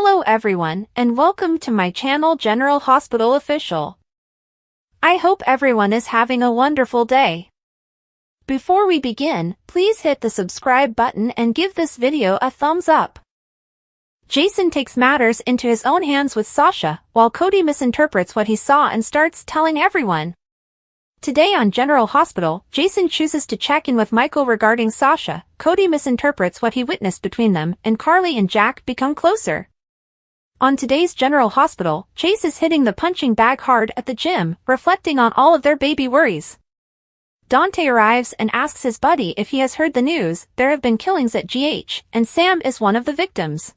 Hello everyone, and welcome to my channel General Hospital Official. I hope everyone is having a wonderful day. Before we begin, please hit the subscribe button and give this video a thumbs up. Jason takes matters into his own hands with Sasha, while Cody misinterprets what he saw and starts telling everyone. Today on General Hospital, Jason chooses to check in with Michael regarding Sasha, Cody misinterprets what he witnessed between them, and Carly and Jack become closer. On today's General Hospital, Chase is hitting the punching bag hard at the gym, reflecting on all of their baby worries. Dante arrives and asks his buddy if he has heard the news. There have been killings at GH, and Sam is one of the victims.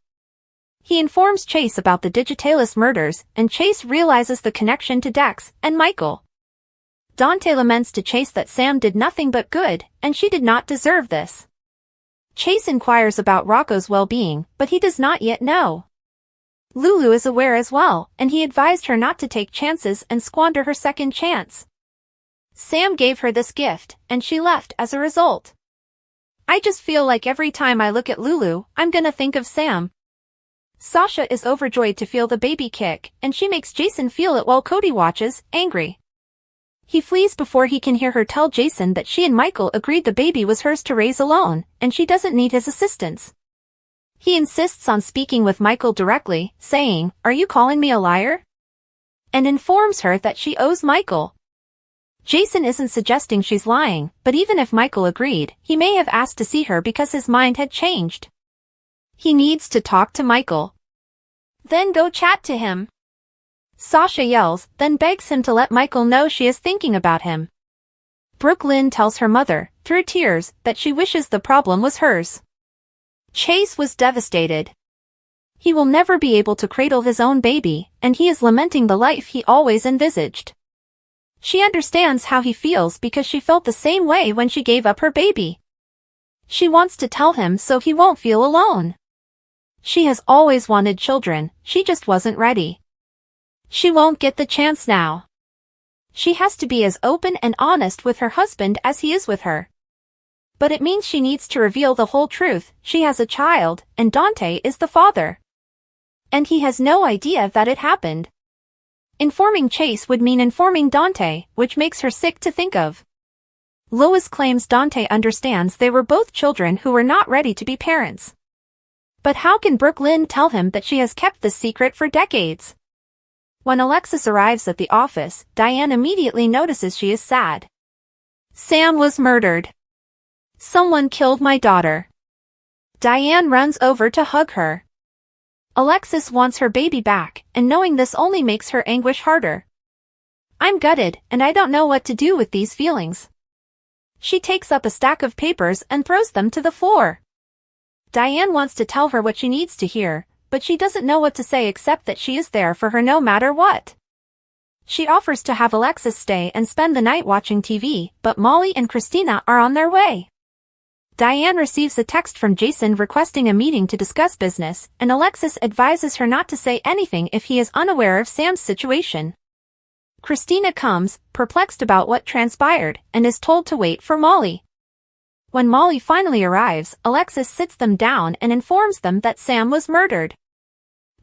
He informs Chase about the Digitalis murders, and Chase realizes the connection to Dex and Michael. Dante laments to Chase that Sam did nothing but good, and she did not deserve this. Chase inquires about Rocco's well-being, but he does not yet know. Lulu is aware as well, and he advised her not to take chances and squander her second chance. Sam gave her this gift, and she left as a result. I just feel like every time I look at Lulu, I'm gonna think of Sam. Sasha is overjoyed to feel the baby kick, and she makes Jason feel it while Cody watches, angry. He flees before he can hear her tell Jason that she and Michael agreed the baby was hers to raise alone, and she doesn't need his assistance. He insists on speaking with Michael directly, saying, "Are you calling me a liar?" and informs her that she owes Michael. Jason isn't suggesting she's lying, but even if Michael agreed, he may have asked to see her because his mind had changed. He needs to talk to Michael. Then go chat to him. Sasha yells, then begs him to let Michael know she is thinking about him. Brooklyn tells her mother, through tears, that she wishes the problem was hers. Chase was devastated. He will never be able to cradle his own baby, and he is lamenting the life he always envisaged. She understands how he feels because she felt the same way when she gave up her baby. She wants to tell him so he won't feel alone. She has always wanted children, she just wasn't ready. She won't get the chance now. She has to be as open and honest with her husband as he is with her. But it means she needs to reveal the whole truth. She has a child, and Dante is the father. And he has no idea that it happened. Informing Chase would mean informing Dante, which makes her sick to think of. Lois claims Dante understands they were both children who were not ready to be parents. But how can Brooklyn tell him that she has kept this secret for decades? When Alexis arrives at the office, Diane immediately notices she is sad. Sam was murdered. Someone killed my daughter. Diane runs over to hug her. Alexis wants her baby back, and knowing this only makes her anguish harder. I'm gutted, and I don't know what to do with these feelings. She takes up a stack of papers and throws them to the floor. Diane wants to tell her what she needs to hear, but she doesn't know what to say except that she is there for her no matter what. She offers to have Alexis stay and spend the night watching TV, but Molly and Christina are on their way. Diane receives a text from Jason requesting a meeting to discuss business, and Alexis advises her not to say anything if he is unaware of Sam's situation. Christina comes, perplexed about what transpired, and is told to wait for Molly. When Molly finally arrives, Alexis sits them down and informs them that Sam was murdered.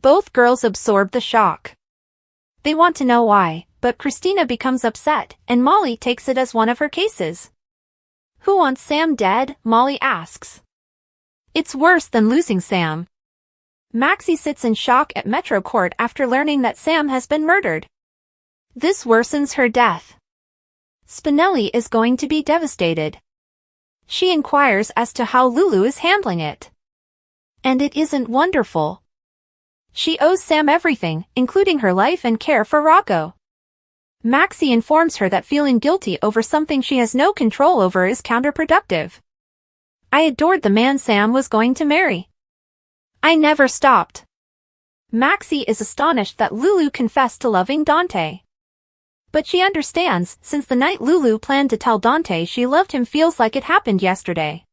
Both girls absorb the shock. They want to know why, but Christina becomes upset, and Molly takes it as one of her cases. Who wants Sam dead? Molly asks. It's worse than losing Sam. Maxie sits in shock at Metro Court after learning that Sam has been murdered. This worsens her death. Spinelli is going to be devastated. She inquires as to how Lulu is handling it. And it isn't wonderful. She owes Sam everything, including her life and care for Rocco. Maxie informs her that feeling guilty over something she has no control over is counterproductive. I adored the man Sam was going to marry. I never stopped. Maxie is astonished that Lulu confessed to loving Dante. But she understands, since the night Lulu planned to tell Dante she loved him feels like it happened yesterday.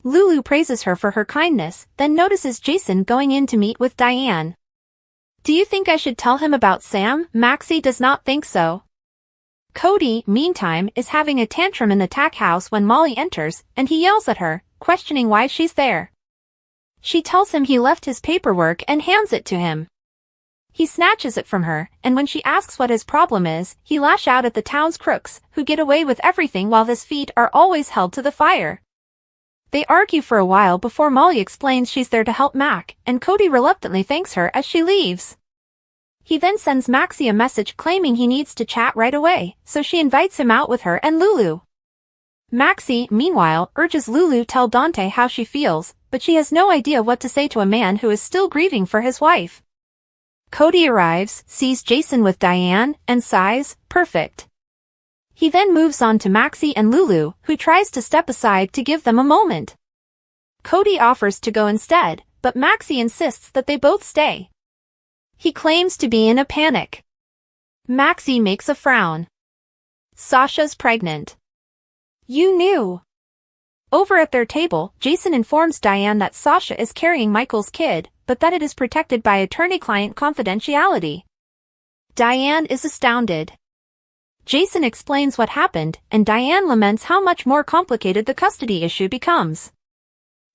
Lulu praises her for her kindness, then notices Jason going in to meet with Diane. Do you think I should tell him about Sam? Maxie does not think so. Cody, meantime, is having a tantrum in the tack house when Molly enters, and he yells at her, questioning why she's there. She tells him he left his paperwork and hands it to him. He snatches it from her, and when she asks what his problem is, he lashes out at the town's crooks, who get away with everything while his feet are always held to the fire. They argue for a while before Molly explains she's there to help Mac, and Cody reluctantly thanks her as she leaves. He then sends Maxie a message claiming he needs to chat right away, so she invites him out with her and Lulu. Maxie, meanwhile, urges Lulu tell Dante how she feels, but she has no idea what to say to a man who is still grieving for his wife. Cody arrives, sees Jason with Diane, and sighs, perfect. He then moves on to Maxie and Lulu, who tries to step aside to give them a moment. Cody offers to go instead, but Maxie insists that they both stay. He claims to be in a panic. Maxie makes a frown. Sasha's pregnant. You knew. Over at their table, Jason informs Diane that Sasha is carrying Michael's kid, but that it is protected by attorney-client confidentiality. Diane is astounded. Jason explains what happened, and Diane laments how much more complicated the custody issue becomes.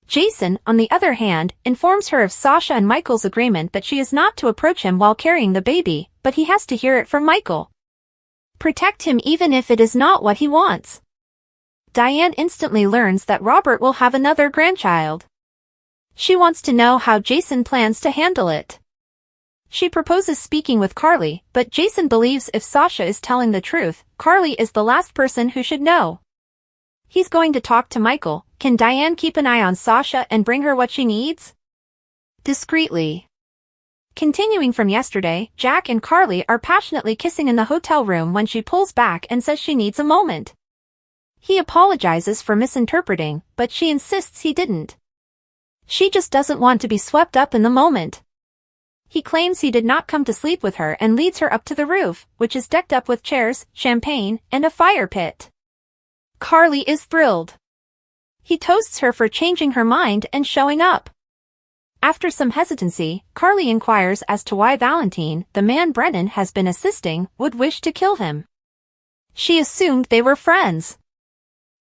Jason, on the other hand, informs her of Sasha and Michael's agreement that she is not to approach him while carrying the baby, but he has to hear it from Michael. Protect him even if it is not what he wants. Diane instantly learns that Robert will have another grandchild. She wants to know how Jason plans to handle it. She proposes speaking with Carly, but Jason believes if Sasha is telling the truth, Carly is the last person who should know. He's going to talk to Michael. Can Diane keep an eye on Sasha and bring her what she needs? Discreetly. Continuing from yesterday, Jack and Carly are passionately kissing in the hotel room when she pulls back and says she needs a moment. He apologizes for misinterpreting, but she insists he didn't. She just doesn't want to be swept up in the moment. He claims he did not come to sleep with her and leads her up to the roof, which is decked up with chairs, champagne, and a fire pit. Carly is thrilled. He toasts her for changing her mind and showing up. After some hesitancy, Carly inquires as to why Valentine, the man Brennan has been assisting, would wish to kill him. She assumed they were friends.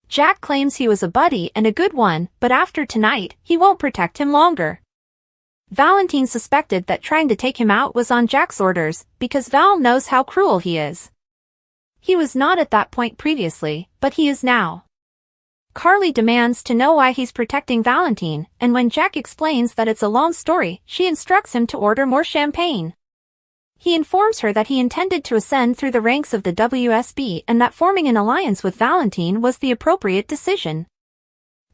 Jack claims he was a buddy and a good one, but after tonight, he won't protect him longer. Valentine suspected that trying to take him out was on Jack's orders, because Val knows how cruel he is. He was not at that point previously, but he is now. Carly demands to know why he's protecting Valentine, and when Jack explains that it's a long story, she instructs him to order more champagne. He informs her that he intended to ascend through the ranks of the WSB and that forming an alliance with Valentine was the appropriate decision.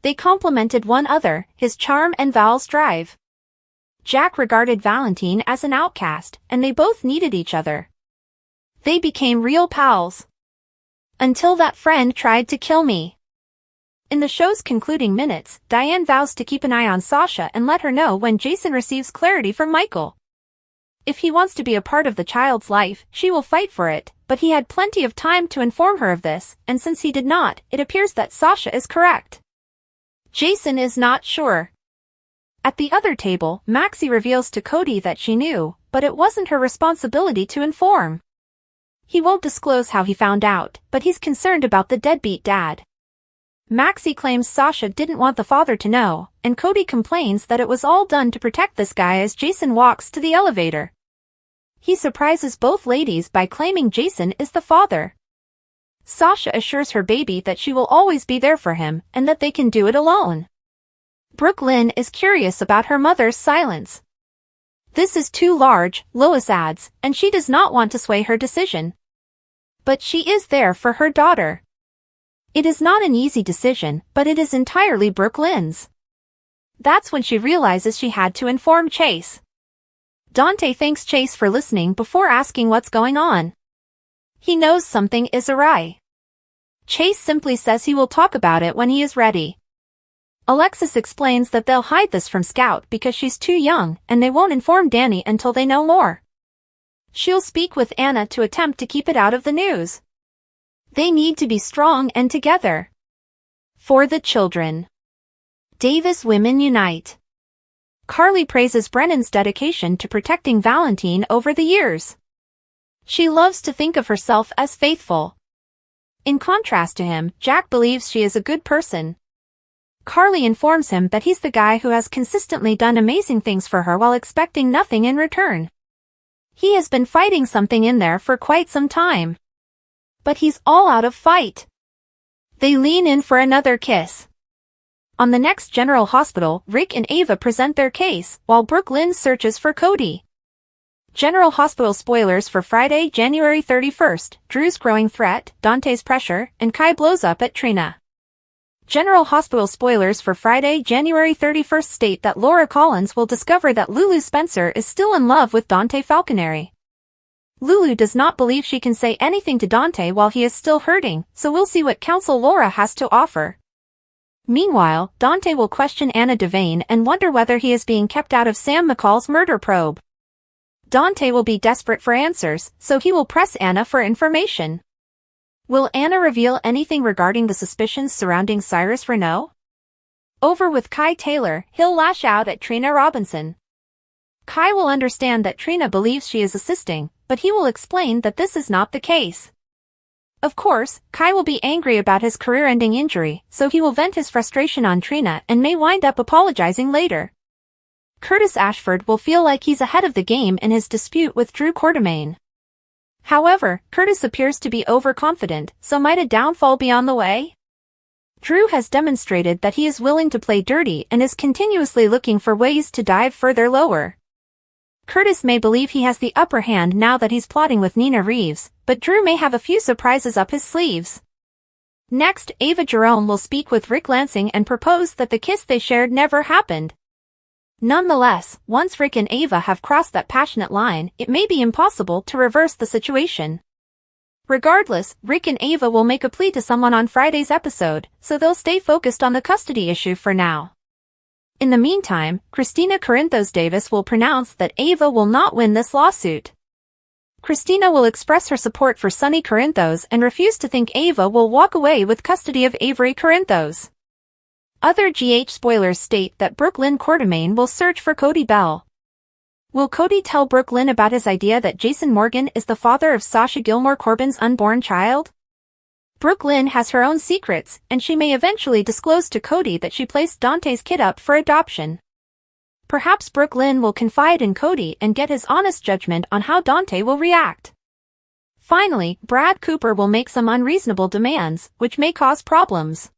They complemented one another, his charm and Val's drive. Jack regarded Valentine as an outcast, and they both needed each other. They became real pals. Until that friend tried to kill me. In the show's concluding minutes, Diane vows to keep an eye on Sasha and let her know when Jason receives clarity from Michael. If he wants to be a part of the child's life, she will fight for it, but he had plenty of time to inform her of this, and since he did not, it appears that Sasha is correct. Jason is not sure. At the other table, Maxie reveals to Cody that she knew, but it wasn't her responsibility to inform. He won't disclose how he found out, but he's concerned about the deadbeat dad. Maxie claims Sasha didn't want the father to know, and Cody complains that it was all done to protect this guy as Jason walks to the elevator. He surprises both ladies by claiming Jason is the father. Sasha assures her baby that she will always be there for him and that they can do it alone. Brooklyn is curious about her mother's silence. This is too large, Lois adds, and she does not want to sway her decision. But she is there for her daughter. It is not an easy decision, but it is entirely Brooklyn's. That's when she realizes she had to inform Chase. Dante thanks Chase for listening before asking what's going on. He knows something is awry. Chase simply says he will talk about it when he is ready. Alexis explains that they'll hide this from Scout because she's too young, and they won't inform Danny until they know more. She'll speak with Anna to attempt to keep it out of the news. They need to be strong and together. For the children. Davis Women Unite. Carly praises Brennan's dedication to protecting Valentine over the years. She loves to think of herself as faithful. In contrast to him, Jack believes she is a good person. Carly informs him that he's the guy who has consistently done amazing things for her while expecting nothing in return. He has been fighting something in there for quite some time. But he's all out of fight. They lean in for another kiss. On the next General Hospital, Rick and Ava present their case, while Brooklyn searches for Cody. General Hospital spoilers for Friday, January 31st, Drew's growing threat, Dante's pressure, and Kai blows up at Trina. General Hospital spoilers for Friday, January 31st state that Laura Collins will discover that Lulu Spencer is still in love with Dante Falconeri. Lulu does not believe she can say anything to Dante while he is still hurting, so we'll see what counsel Laura has to offer. Meanwhile, Dante will question Anna Devane and wonder whether he is being kept out of Sam McCall's murder probe. Dante will be desperate for answers, so he will press Anna for information. Will Anna reveal anything regarding the suspicions surrounding Cyrus Renaud? Over with Kai Taylor, he'll lash out at Trina Robinson. Kai will understand that Trina believes she is assisting, but he will explain that this is not the case. Of course, Kai will be angry about his career-ending injury, so he will vent his frustration on Trina and may wind up apologizing later. Curtis Ashford will feel like he's ahead of the game in his dispute with Drew Quartermaine. However, Curtis appears to be overconfident, so might a downfall be on the way? Drew has demonstrated that he is willing to play dirty and is continuously looking for ways to dive further lower. Curtis may believe he has the upper hand now that he's plotting with Nina Reeves, but Drew may have a few surprises up his sleeves. Next, Ava Jerome will speak with Rick Lansing and propose that the kiss they shared never happened. Nonetheless, once Rick and Ava have crossed that passionate line, it may be impossible to reverse the situation. Regardless, Rick and Ava will make a plea to someone on Friday's episode, so they'll stay focused on the custody issue for now. In the meantime, Christina Corinthos Davis will pronounce that Ava will not win this lawsuit. Christina will express her support for Sonny Corinthos and refuse to think Ava will walk away with custody of Avery Corinthos. Other GH spoilers state that Brooklyn Quartermaine will search for Cody Bell. Will Cody tell Brooklyn about his idea that Jason Morgan is the father of Sasha Gilmore Corbin's unborn child? Brooklyn has her own secrets, and she may eventually disclose to Cody that she placed Dante's kid up for adoption. Perhaps Brooklyn will confide in Cody and get his honest judgment on how Dante will react. Finally, Brad Cooper will make some unreasonable demands, which may cause problems.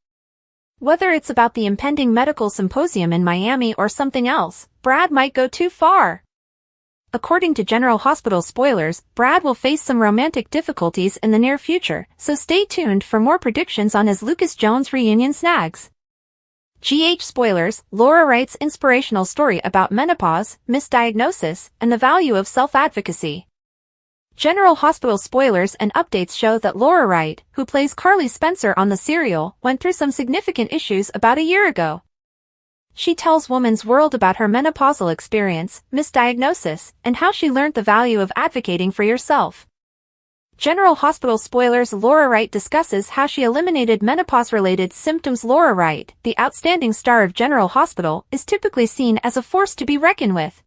Whether it's about the impending medical symposium in Miami or something else, Brad might go too far. According to General Hospital spoilers, Brad will face some romantic difficulties in the near future, so stay tuned for more predictions on his Lucas Jones reunion snags. GH spoilers, Laura writes inspirational story about menopause, misdiagnosis, and the value of self-advocacy. General Hospital spoilers and updates show that Laura Wright, who plays Carly Spencer on the serial, went through some significant issues about a year ago. She tells Woman's World about her menopausal experience, misdiagnosis, and how she learned the value of advocating for yourself. General Hospital spoilers Laura Wright discusses how she eliminated menopause-related symptoms. Laura Wright, the outstanding star of General Hospital, is typically seen as a force to be reckoned with.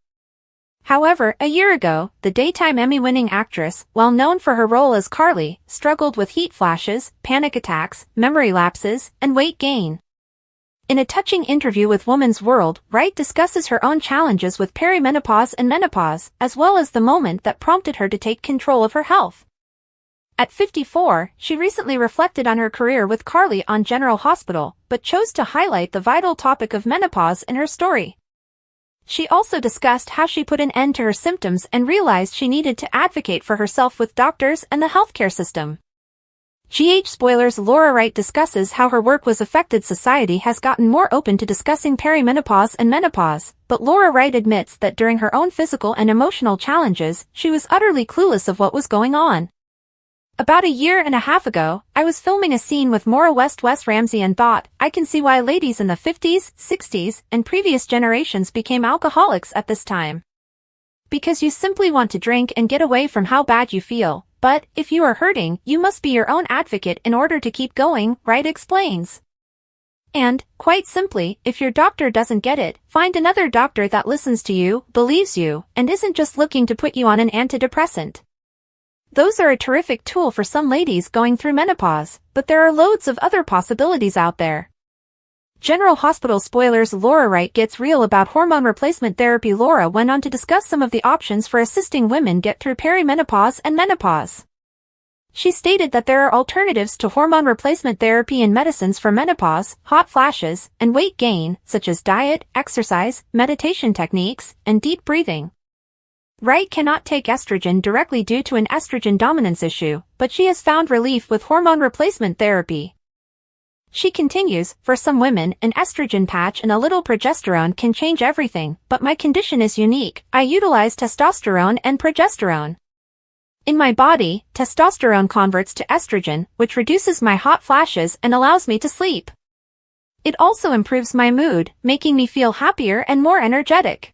However, a year ago, the daytime Emmy-winning actress, well known for her role as Carly, struggled with heat flashes, panic attacks, memory lapses, and weight gain. In a touching interview with Woman's World, Wright discusses her own challenges with perimenopause and menopause, as well as the moment that prompted her to take control of her health. At 54, she recently reflected on her career with Carly on General Hospital, but chose to highlight the vital topic of menopause in her story. She also discussed how she put an end to her symptoms and realized she needed to advocate for herself with doctors and the healthcare system. GH spoilers Laura Wright discusses how her work was affected. Society has gotten more open to discussing perimenopause and menopause, but Laura Wright admits that during her own physical and emotional challenges, she was utterly clueless of what was going on. About a year and a half ago, I was filming a scene with Maura West Ramsey and thought, I can see why ladies in the 50s, 60s, and previous generations became alcoholics at this time. Because you simply want to drink and get away from how bad you feel. But, if you are hurting, you must be your own advocate in order to keep going, Wright explains. And, quite simply, if your doctor doesn't get it, find another doctor that listens to you, believes you, and isn't just looking to put you on an antidepressant. Those are a terrific tool for some ladies going through menopause, but there are loads of other possibilities out there. General Hospital spoilers. Laura Wright gets real about hormone replacement therapy. Laura went on to discuss some of the options for assisting women get through perimenopause and menopause. She stated that there are alternatives to hormone replacement therapy and medicines for menopause, hot flashes, and weight gain, such as diet, exercise, meditation techniques, and deep breathing. Wright cannot take estrogen directly due to an estrogen dominance issue, but she has found relief with hormone replacement therapy. She continues, for some women, an estrogen patch and a little progesterone can change everything, but my condition is unique. I utilize testosterone and progesterone. In my body, testosterone converts to estrogen, which reduces my hot flashes and allows me to sleep. It also improves my mood, making me feel happier and more energetic.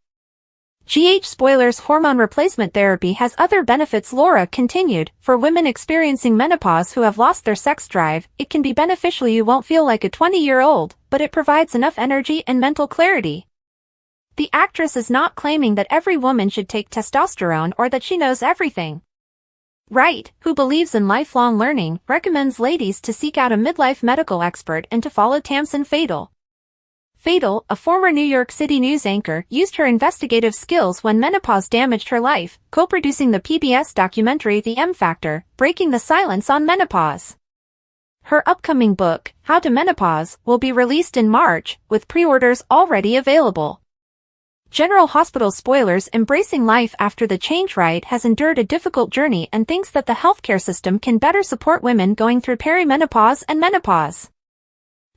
Spoilers. Hormone replacement therapy has other benefits. Laura continued, for women experiencing menopause who have lost their sex drive, it can be beneficial. You won't feel like a 20-year-old, but it provides enough energy and mental clarity. The actress is not claiming that every woman should take testosterone or that she knows everything. Wright, who believes in lifelong learning, recommends ladies to seek out a midlife medical expert and to follow Tamsin Fatal. Fatal, a former New York City news anchor, used her investigative skills when menopause damaged her life, co-producing the PBS documentary The M Factor, Breaking the Silence on Menopause. Her upcoming book, How to Menopause, will be released in March, with pre-orders already available. General Hospital spoilers. Embracing life after the change. Wright has endured a difficult journey and thinks that the healthcare system can better support women going through perimenopause and menopause.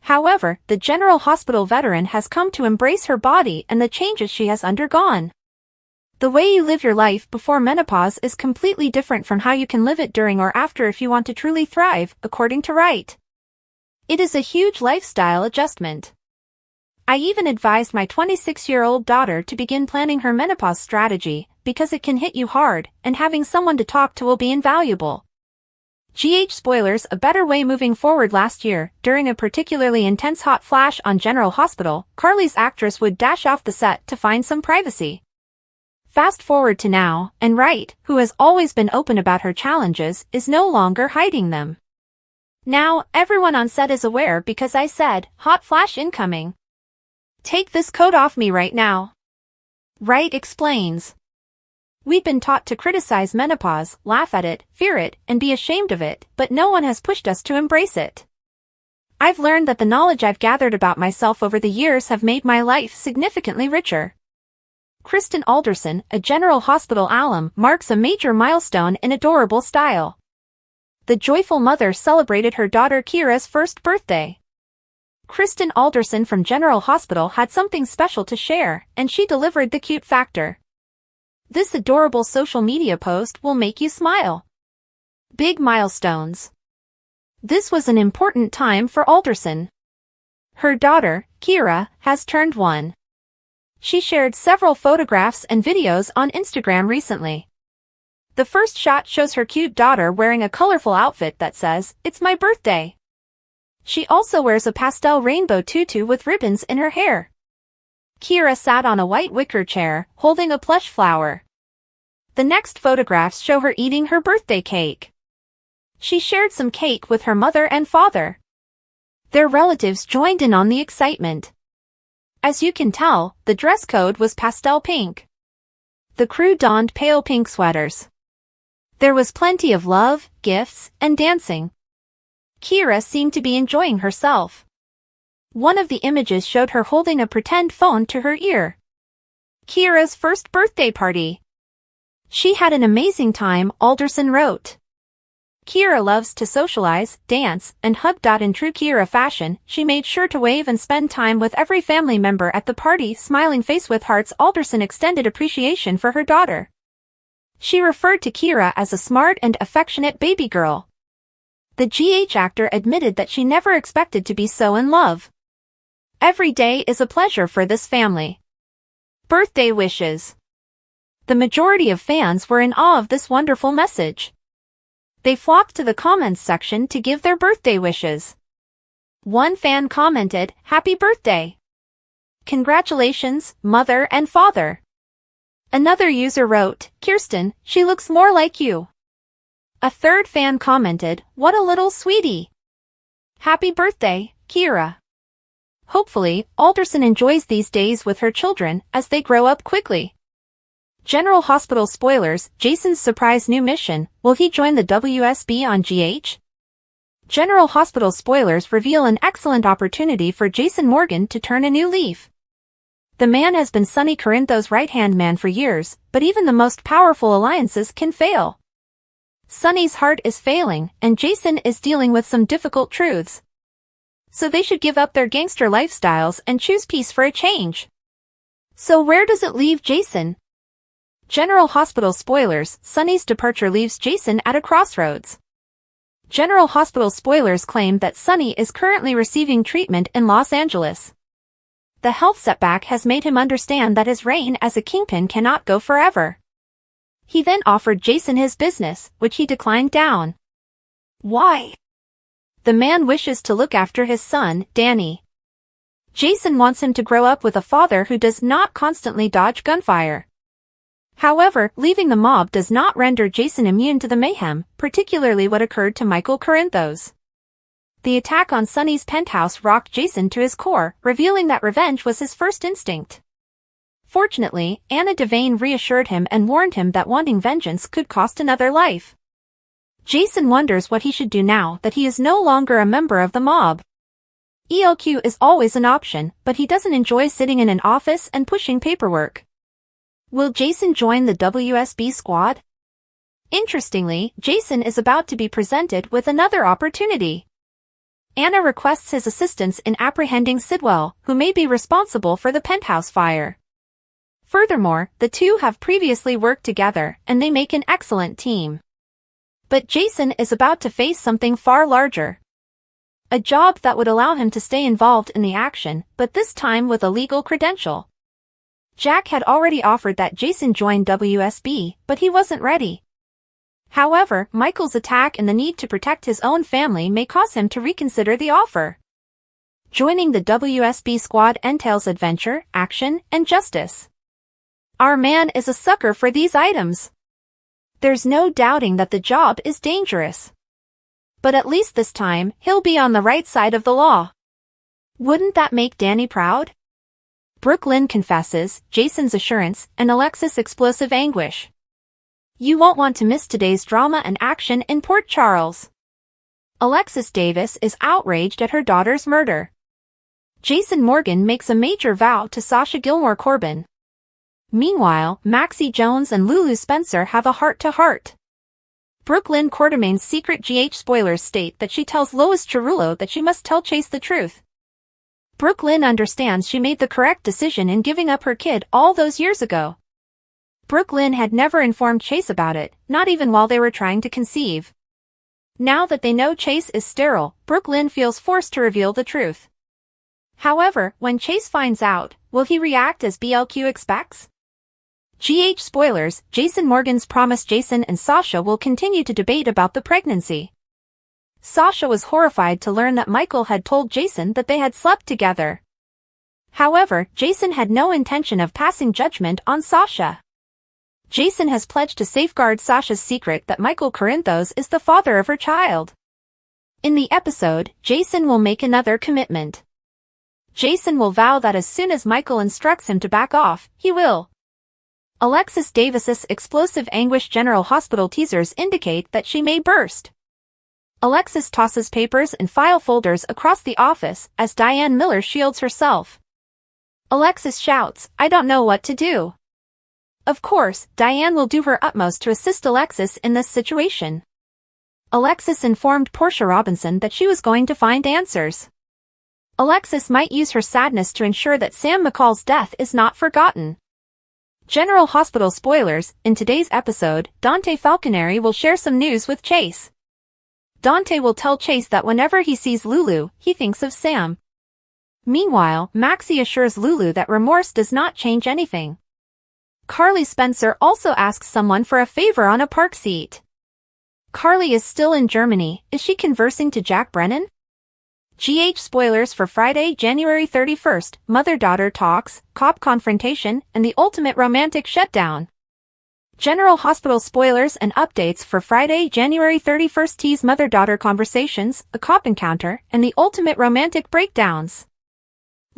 However, the General Hospital veteran has come to embrace her body and the changes she has undergone. The way you live your life before menopause is completely different from how you can live it during or after if you want to truly thrive, according to Wright. It is a huge lifestyle adjustment. I even advised my 26-year-old daughter to begin planning her menopause strategy, because it can hit you hard, and having someone to talk to will be invaluable. Spoilers. A better way moving forward. Last year, during a particularly intense hot flash on General Hospital, Carly's actress would dash off the set to find some privacy. Fast forward to now, and Wright, who has always been open about her challenges, is no longer hiding them. Now, everyone on set is aware because I said, hot flash incoming. Take this coat off me right now. Wright explains. We've been taught to criticize menopause, laugh at it, fear it, and be ashamed of it, but no one has pushed us to embrace it. I've learned that the knowledge I've gathered about myself over the years have made my life significantly richer. Kristen Alderson, a General Hospital alum, marks a major milestone in adorable style. The joyful mother celebrated her daughter Kira's first birthday. Kristen Alderson from General Hospital had something special to share, and she delivered the cute factor. This adorable social media post will make you smile. Big milestones. This was an important time for Alderson. Her daughter, Kira, has turned 1. She shared several photographs and videos on Instagram recently. The first shot shows her cute daughter wearing a colorful outfit that says, "It's my birthday." She also wears a pastel rainbow tutu with ribbons in her hair. Kira sat on a white wicker chair, holding a plush flower. The next photographs show her eating her birthday cake. She shared some cake with her mother and father. Their relatives joined in on the excitement. As you can tell, the dress code was pastel pink. The crew donned pale pink sweaters. There was plenty of love, gifts, and dancing. Kira seemed to be enjoying herself. One of the images showed her holding a pretend phone to her ear. Kira's first birthday party. She had an amazing time, Alderson wrote. Kira loves to socialize, dance, and hug. In true Kira fashion, she made sure to wave and spend time with every family member at the party. Smiling face with hearts. Alderson extended appreciation for her daughter. She referred to Kira as a smart and affectionate baby girl. The actor admitted that she never expected to be so in love. Every day is a pleasure for this family. Birthday wishes. The majority of fans were in awe of this wonderful message. They flocked to the comments section to give their birthday wishes. One fan commented, "Happy birthday! Congratulations, mother and father." Another user wrote, "Kirsten, she looks more like you." A third fan commented, "What a little sweetie. Happy birthday, Kira." Hopefully, Alderson enjoys these days with her children as they grow up quickly. General Hospital spoilers, Jason's surprise new mission, will he join the WSB on GH? General Hospital spoilers reveal an excellent opportunity for Jason Morgan to turn a new leaf. The man has been Sonny Corinthos' right-hand man for years, but even the most powerful alliances can fail. Sonny's heart is failing, and Jason is dealing with some difficult truths. So they should give up their gangster lifestyles and choose peace for a change. So where does it leave Jason? General Hospital spoilers, Sonny's departure leaves Jason at a crossroads. General Hospital spoilers claim that Sonny is currently receiving treatment in Los Angeles. The health setback has made him understand that his reign as a kingpin cannot go forever. He then offered Jason his business, which he declined down. Why? The man wishes to look after his son, Danny. Jason wants him to grow up with a father who does not constantly dodge gunfire. However, leaving the mob does not render Jason immune to the mayhem, particularly what occurred to Michael Corinthos. The attack on Sonny's penthouse rocked Jason to his core, revealing that revenge was his first instinct. Fortunately, Anna Devane reassured him and warned him that wanting vengeance could cost another life. Jason wonders what he should do now that he is no longer a member of the mob. ELQ is always an option, but he doesn't enjoy sitting in an office and pushing paperwork. Will Jason join the WSB squad? Interestingly, Jason is about to be presented with another opportunity. Anna requests his assistance in apprehending Sidwell, who may be responsible for the penthouse fire. Furthermore, the two have previously worked together, and they make an excellent team. But Jason is about to face something far larger. A job that would allow him to stay involved in the action, but this time with a legal credential. Jack had already offered that Jason join WSB, but he wasn't ready. However, Michael's attack and the need to protect his own family may cause him to reconsider the offer. Joining the WSB squad entails adventure, action, and justice. Our man is a sucker for these items. There's no doubting that the job is dangerous. But at least this time, he'll be on the right side of the law. Wouldn't that make Danny proud? Brooklyn confesses, Jason's assurance, and Alexis' explosive anguish. You won't want to miss today's drama and action in Port Charles. Alexis Davis is outraged at her daughter's murder. Jason Morgan makes a major vow to Sasha Gilmore Corbin. Meanwhile, Maxie Jones and Lulu Spencer have a heart-to-heart. Brooklyn Quartermain's secret GH spoilers state that she tells Lois Cerullo that she must tell Chase the truth. Brooklyn understands she made the correct decision in giving up her kid all those years ago. Brooklyn had never informed Chase about it, not even while they were trying to conceive. Now that they know Chase is sterile, Brooklyn feels forced to reveal the truth. However, when Chase finds out, will he react as BLQ expects? GH spoilers, Jason Morgan's promise. Jason and Sasha will continue to debate about the pregnancy. Sasha was horrified to learn that Michael had told Jason that they had slept together. However, Jason had no intention of passing judgment on Sasha. Jason has pledged to safeguard Sasha's secret that Michael Corinthos is the father of her child. In the episode, Jason will make another commitment. Jason will vow that as soon as Michael instructs him to back off, he will. Alexis Davis's explosive anguish. General Hospital teasers indicate that she may burst. Alexis tosses papers and file folders across the office as Diane Miller shields herself. Alexis shouts, "I don't know what to do." Of course, Diane will do her utmost to assist Alexis in this situation. Alexis informed Portia Robinson that she was going to find answers. Alexis might use her sadness to ensure that Sam McCall's death is not forgotten. General Hospital spoilers, in today's episode, Dante Falconeri will share some news with Chase. Dante will tell Chase that whenever he sees Lulu, he thinks of Sam. Meanwhile, Maxie assures Lulu that remorse does not change anything. Carly Spencer also asks someone for a favor on a park seat. Carly is still in Germany. Is she conversing to Jack Brennan? GH spoilers for Friday, January 31st, mother-daughter talks, cop confrontation, and the ultimate romantic shutdown. General Hospital spoilers and updates for Friday, January 31st. Tease mother-daughter conversations, a cop encounter, and the ultimate romantic breakdowns.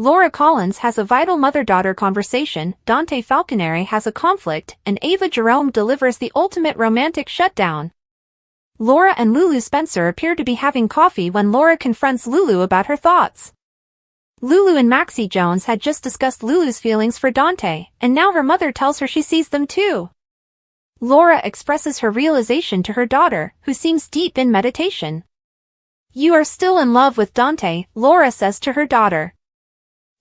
Laura Collins has a vital mother-daughter conversation, Dante Falconeri has a conflict, and Ava Jerome delivers the ultimate romantic shutdown. Laura and Lulu Spencer appear to be having coffee when Laura confronts Lulu about her thoughts. Lulu and Maxie Jones had just discussed Lulu's feelings for Dante, and now her mother tells her she sees them too. Laura expresses her realization to her daughter, who seems deep in meditation. "You are still in love with Dante," Laura says to her daughter.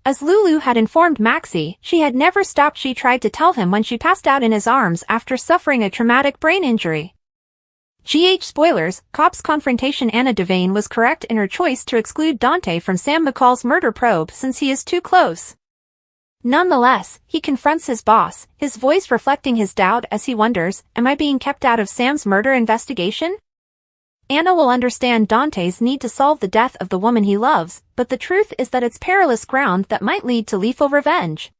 As Lulu had informed Maxie, she had never stopped. She tried to tell him when she passed out in his arms after suffering a traumatic brain injury. Spoilers, cops confrontation. Anna Devane was correct in her choice to exclude Dante from Sam McCall's murder probe since he is too close. Nonetheless, he confronts his boss, his voice reflecting his doubt as he wonders, am I being kept out of Sam's murder investigation? Anna will understand Dante's need to solve the death of the woman he loves, but the truth is that it's perilous ground that might lead to lethal revenge.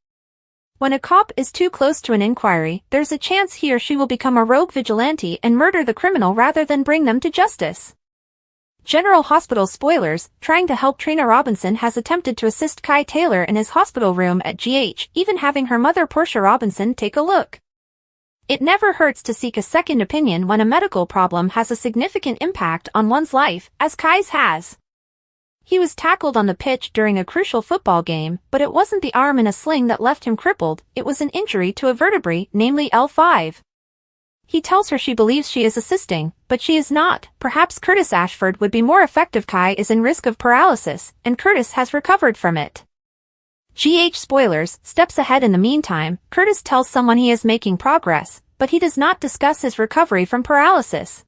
When a cop is too close to an inquiry, there's a chance he or she will become a rogue vigilante and murder the criminal rather than bring them to justice. General Hospital spoilers, trying to help Trina Robinson has attempted to assist Kai Taylor in his hospital room at GH, even having her mother Portia Robinson take a look. It never hurts to seek a second opinion when a medical problem has a significant impact on one's life, as Kai's has. He was tackled on the pitch during a crucial football game, but it wasn't the arm in a sling that left him crippled, it was an injury to a vertebrae, namely L5. He tells her she believes she is assisting, but she is not. Perhaps Curtis Ashford would be more effective. Kai is in risk of paralysis, and Curtis has recovered from it. Spoilers, steps ahead. In the meantime, Curtis tells someone he is making progress, but he does not discuss his recovery from paralysis.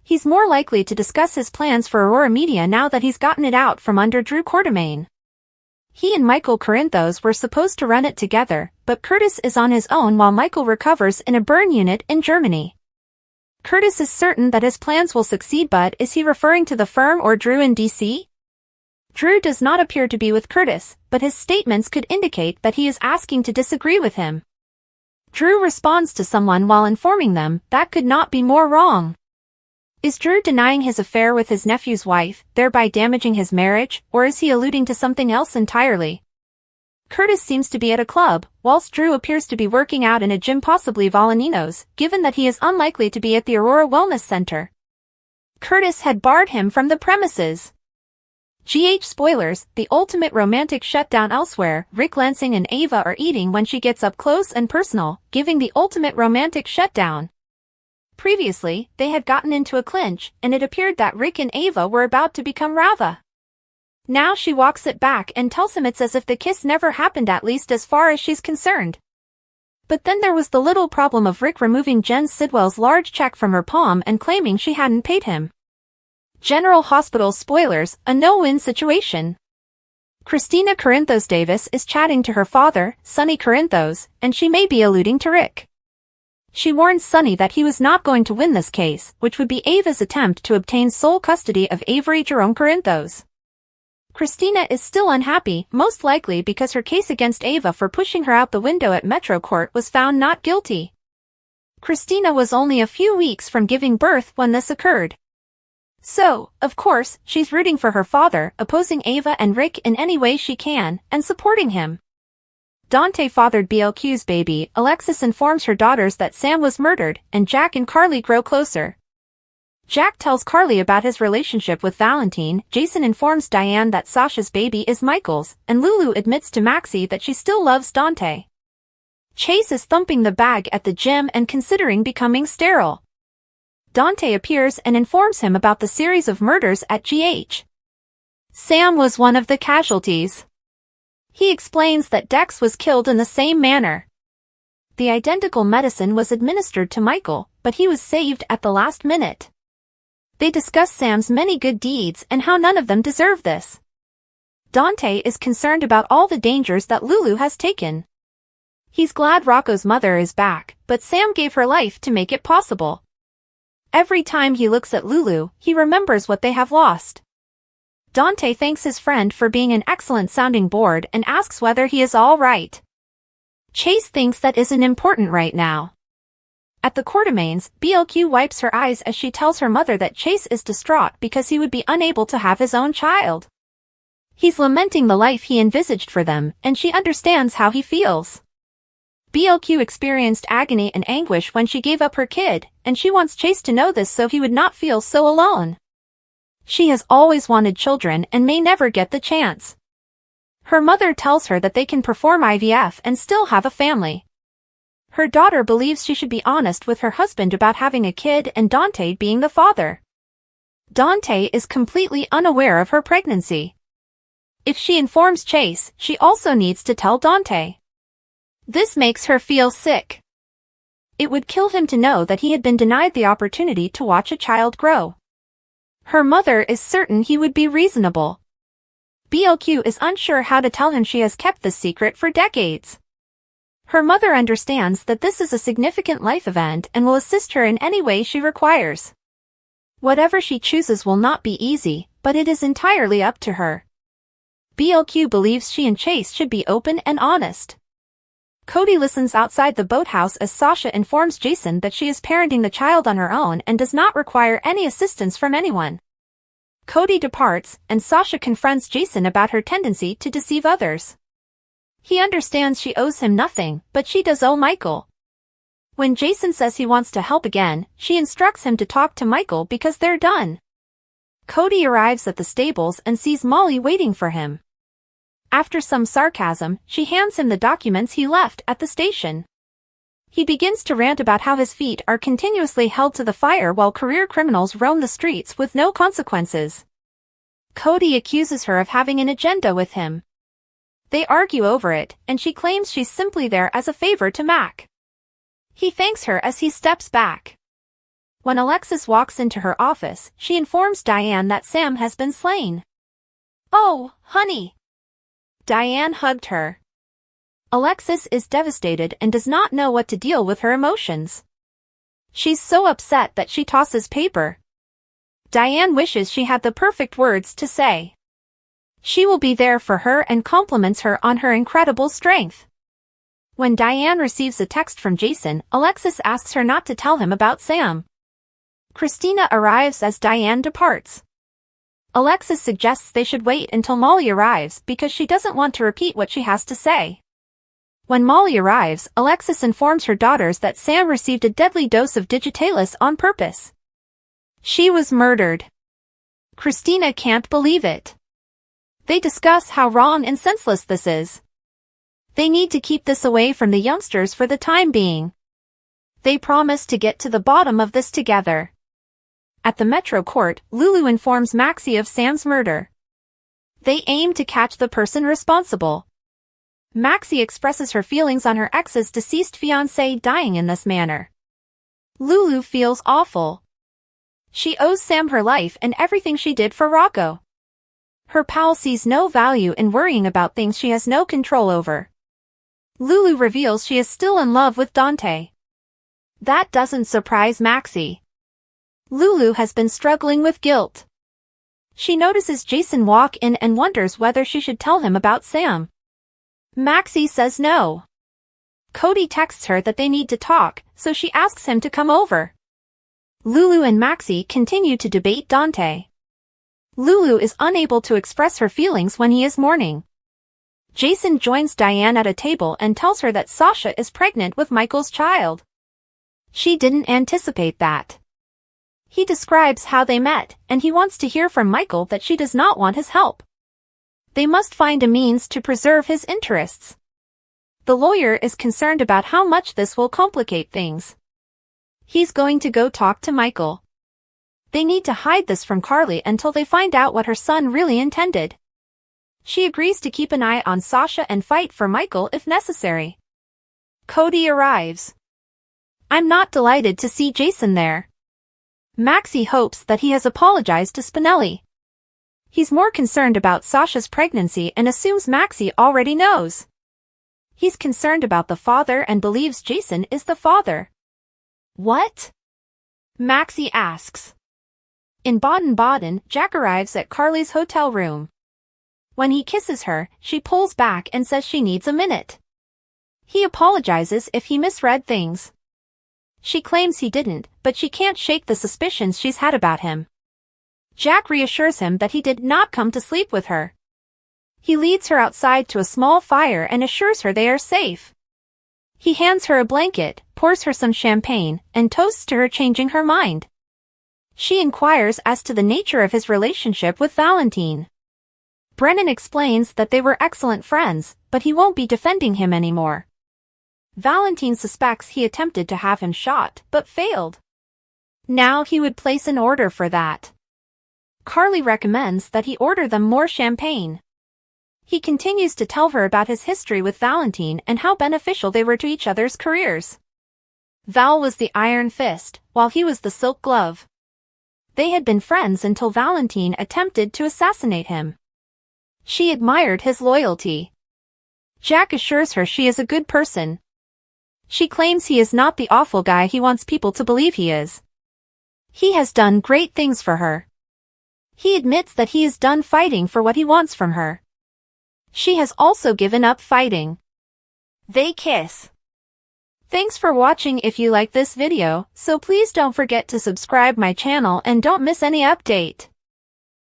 He's more likely to discuss his plans for Aurora Media now that he's gotten it out from under Drew Quartermain. He and Michael Corinthos were supposed to run it together, but Curtis is on his own while Michael recovers in a burn unit in Germany. Curtis is certain that his plans will succeed, but is he referring to the firm or Drew in DC? Drew does not appear to be with Curtis, but his statements could indicate that he is asking to disagree with him. Drew responds to someone while informing them that could not be more wrong. Is Drew denying his affair with his nephew's wife, thereby damaging his marriage, or is he alluding to something else entirely? Curtis seems to be at a club, whilst Drew appears to be working out in a gym, possibly Volaninos, given that he is unlikely to be at the Aurora Wellness Center. Curtis had barred him from the premises. Spoilers, the ultimate romantic shutdown elsewhere. Rick Lansing and Ava are eating when she gets up close and personal, giving the ultimate romantic shutdown. Previously, they had gotten into a clinch, and it appeared that Rick and Ava were about to become Rava. Now she walks it back and tells him it's as if the kiss never happened, at least as far as she's concerned. But then there was the little problem of Rick removing Jen Sidwell's large check from her palm and claiming she hadn't paid him. General Hospital spoilers, a no-win situation. Christina Corinthos Davis is chatting to her father, Sonny Corinthos, and she may be alluding to Rick. She warns Sonny that he was not going to win this case, which would be Ava's attempt to obtain sole custody of Avery Jerome Corinthos. Christina is still unhappy, most likely because her case against Ava for pushing her out the window at Metro Court was found not guilty. Christina was only a few weeks from giving birth when this occurred. So, of course, she's rooting for her father, opposing Ava and Rick in any way she can, and supporting him. Dante fathered BLQ's baby. Alexis informs her daughters that Sam was murdered, and Jack and Carly grow closer. Jack tells Carly about his relationship with Valentine. Jason informs Diane that Sasha's baby is Michael's, and Lulu admits to Maxie that she still loves Dante. Chase is thumping the bag at the gym and considering becoming sterile. Dante appears and informs him about the series of murders at GH. Sam was one of the casualties. He explains that Dex was killed in the same manner. The identical medicine was administered to Michael, but he was saved at the last minute. They discuss Sam's many good deeds and how none of them deserve this. Dante is concerned about all the dangers that Lulu has taken. He's glad Rocco's mother is back, but Sam gave her life to make it possible. Every time he looks at Lulu, he remembers what they have lost. Dante thanks his friend for being an excellent sounding board and asks whether he is all right. Chase thinks that isn't important right now. At the Quartermains, BLQ wipes her eyes as she tells her mother that Chase is distraught because he would be unable to have his own child. He's lamenting the life he envisaged for them, and she understands how he feels. BLQ experienced agony and anguish when she gave up her kid, and she wants Chase to know this so he would not feel so alone. She has always wanted children and may never get the chance. Her mother tells her that they can perform IVF and still have a family. Her daughter believes she should be honest with her husband about having a kid and Dante being the father. Dante is completely unaware of her pregnancy. If she informs Chase, she also needs to tell Dante. This makes her feel sick. It would kill him to know that he had been denied the opportunity to watch a child grow. Her mother is certain he would be reasonable. BLQ is unsure how to tell him she has kept this secret for decades. Her mother understands that this is a significant life event and will assist her in any way she requires. Whatever she chooses will not be easy, but it is entirely up to her. BLQ believes she and Chase should be open and honest. Cody listens outside the boathouse as Sasha informs Jason that she is parenting the child on her own and does not require any assistance from anyone. Cody departs, and Sasha confronts Jason about her tendency to deceive others. He understands she owes him nothing, but she does owe Michael. When Jason says he wants to help again, she instructs him to talk to Michael because they're done. Cody arrives at the stables and sees Molly waiting for him. After some sarcasm, she hands him the documents he left at the station. He begins to rant about how his feet are continuously held to the fire while career criminals roam the streets with no consequences. Cody accuses her of having an agenda with him. They argue over it, and she claims she's simply there as a favor to Mac. He thanks her as he steps back. When Alexis walks into her office, she informs Diane that Sam has been slain. "Oh, honey." Diane hugged her. Alexis is devastated and does not know what to deal with her emotions. She's so upset that she tosses paper. Diane wishes she had the perfect words to say. She will be there for her and compliments her on her incredible strength. When Diane receives a text from Jason, Alexis asks her not to tell him about Sam. Christina arrives as Diane departs. Alexis suggests they should wait until Molly arrives because she doesn't want to repeat what she has to say. When Molly arrives, Alexis informs her daughters that Sam received a deadly dose of digitalis on purpose. She was murdered. Christina can't believe it. They discuss how wrong and senseless this is. They need to keep this away from the youngsters for the time being. They promise to get to the bottom of this together. At the Metro Court, Lulu informs Maxie of Sam's murder. They aim to catch the person responsible. Maxie expresses her feelings on her ex's deceased fiancé dying in this manner. Lulu feels awful. She owes Sam her life and everything she did for Rocco. Her pal sees no value in worrying about things she has no control over. Lulu reveals she is still in love with Dante. That doesn't surprise Maxie. Lulu has been struggling with guilt. She notices Jason walk in and wonders whether she should tell him about Sam. Maxie says no. Cody texts her that they need to talk, so she asks him to come over. Lulu and Maxie continue to debate Dante. Lulu is unable to express her feelings when he is mourning. Jason joins Diane at a table and tells her that Sasha is pregnant with Michael's child. She didn't anticipate that. He describes how they met, and he wants to hear from Michael that she does not want his help. They must find a means to preserve his interests. The lawyer is concerned about how much this will complicate things. He's going to go talk to Michael. They need to hide this from Carly until they find out what her son really intended. She agrees to keep an eye on Sasha and fight for Michael if necessary. Cody arrives. I'm not delighted to see Jason there. Maxie hopes that he has apologized to Spinelli. He's more concerned about Sasha's pregnancy and assumes Maxie already knows. He's concerned about the father and believes Jason is the father. What? Maxie asks. In Baden-Baden, Jack arrives at Carly's hotel room. When he kisses her, she pulls back and says she needs a minute. He apologizes if he misread things. She claims he didn't, but she can't shake the suspicions she's had about him. Jack reassures him that he did not come to sleep with her. He leads her outside to a small fire and assures her they are safe. He hands her a blanket, pours her some champagne, and toasts to her, changing her mind. She inquires as to the nature of his relationship with Valentine. Brennan explains that they were excellent friends, but he won't be defending him anymore. Valentine suspects he attempted to have him shot, but failed. Now he would place an order for that. Carly recommends that he order them more champagne. He continues to tell her about his history with Valentine and how beneficial they were to each other's careers. Val was the iron fist, while he was the silk glove. They had been friends until Valentine attempted to assassinate him. She admired his loyalty. Jack assures her she is a good person. She claims he is not the awful guy he wants people to believe he is. He has done great things for her. He admits that he is done fighting for what he wants from her. She has also given up fighting. They kiss. Thanks for watching. If you like this video, so please don't forget to subscribe my channel and don't miss any update.